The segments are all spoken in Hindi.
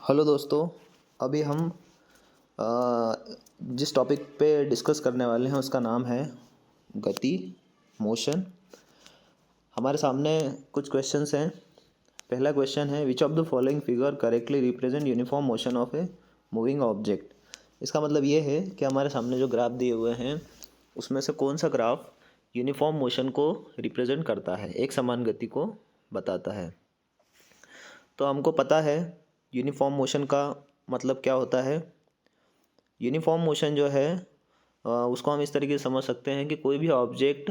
हेलो दोस्तों। अभी हम जिस टॉपिक पे डिस्कस करने वाले हैं उसका नाम है गति, मोशन। हमारे सामने कुछ क्वेश्चंस हैं। पहला क्वेश्चन है, which of the following figure correctly represent uniform motion of a moving object. इसका मतलब ये है कि हमारे सामने जो ग्राफ दिए हुए हैं उसमें से कौन सा ग्राफ यूनिफॉर्म मोशन को रिप्रेजेंट करता है, एक समान गति को बताता है। तो हमको पता है यूनिफॉर्म मोशन का मतलब क्या होता है। यूनिफॉर्म मोशन जो है उसको हम इस तरीके से समझ सकते हैं कि कोई भी ऑब्जेक्ट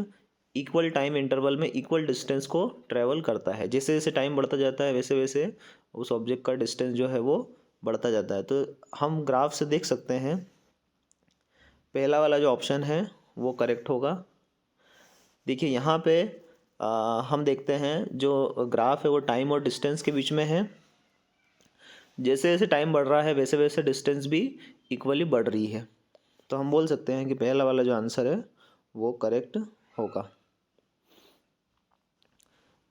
इक्वल टाइम इंटरवल में इक्वल डिस्टेंस को ट्रैवल करता है। जैसे जैसे टाइम बढ़ता जाता है वैसे वैसे उस ऑब्जेक्ट का डिस्टेंस जो है वो बढ़ता जाता है। तो हम ग्राफ से देख सकते हैं पहला वाला जो ऑप्शन है वो करेक्ट होगा। देखिए यहाँ पे हम देखते हैं जो ग्राफ है वो टाइम और डिस्टेंस के बीच में है। जैसे जैसे टाइम बढ़ रहा है वैसे वैसे डिस्टेंस भी इक्वली बढ़ रही है। तो हम बोल सकते हैं कि पहला वाला जो आंसर है वो करेक्ट होगा।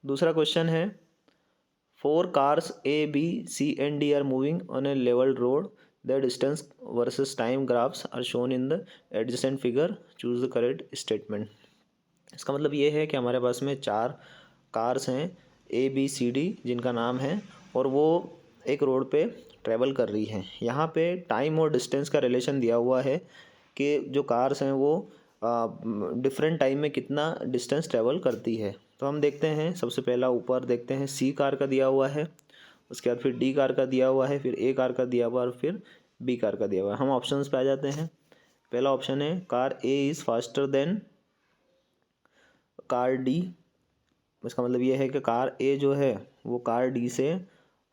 दूसरा क्वेश्चन है, 4 cars A, B, C and D are moving on a level road. The distance versus time graphs are shown in the adjacent figure. Choose the correct statement. इसका मतलब ये है कि हमारे पास में 4 कार्स हैं A, B, C, D जिनका नाम है और वो एक रोड पे ट्रैवल कर रही हैं। यहाँ पे टाइम और डिस्टेंस का रिलेशन दिया हुआ है कि जो कार्स हैं वो डिफरेंट टाइम में कितना डिस्टेंस ट्रैवल करती है। तो हम देखते हैं, सबसे पहला ऊपर देखते हैं C कार का दिया हुआ है, उसके बाद फिर D कार का दिया हुआ है, फिर A कार का दिया हुआ है और फिर B कार का दिया हुआ है। हम ऑप्शंस पे आ जाते हैं। पहला ऑप्शन है car A is faster than car D। इसका मतलब ये है कि कार ए जो है वो कार डी से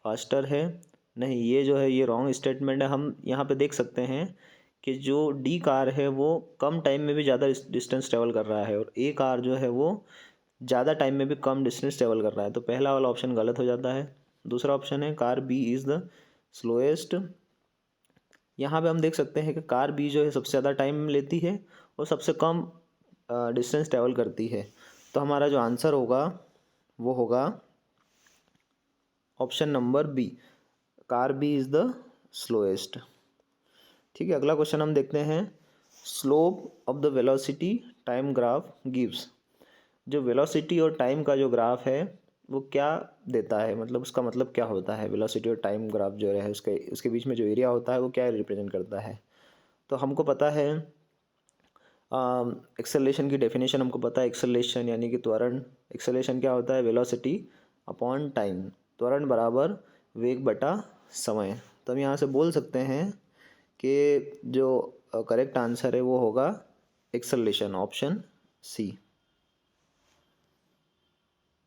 फास्टर है। नहीं, ये जो है ये रॉन्ग स्टेटमेंट है। हम यहाँ पे देख सकते हैं कि जो डी कार है वो कम टाइम में भी ज़्यादा डिस्टेंस ट्रेवल कर रहा है और ए कार जो है वो ज़्यादा टाइम में भी कम डिस्टेंस ट्रेवल कर रहा है। तो पहला वाला ऑप्शन गलत हो जाता है। दूसरा ऑप्शन है car B is the slowest. यहाँ पे हम देख सकते हैं कि कार बी जो है सबसे ज़्यादा टाइम लेती है और सबसे कम डिस्टेंस ट्रेवल करती है। तो हमारा जो आंसर होगा वो होगा option number B, car B is the slowest. ठीक है, अगला क्वेश्चन हम देखते हैं, slope of the velocity time graph gives. जो वेलोसिटी और टाइम का जो ग्राफ है वो क्या देता है, मतलब उसका मतलब क्या होता है। वेलोसिटी और टाइम ग्राफ जो है उसके बीच में जो एरिया होता है वो क्या रिप्रेजेंट करता है। तो हमको पता है एक्सेलरेशन की डेफिनेशन हमको पता है। एक्सेलरेशन यानी कि त्वरण। एक्सेलरेशन क्या होता है, वेलोसिटी अपॉन टाइम। त्वरण बराबर वेग बटा समय। तो हम यहाँ से बोल सकते हैं कि जो करेक्ट आंसर है वो होगा एक्सेलरेशन, ऑप्शन सी।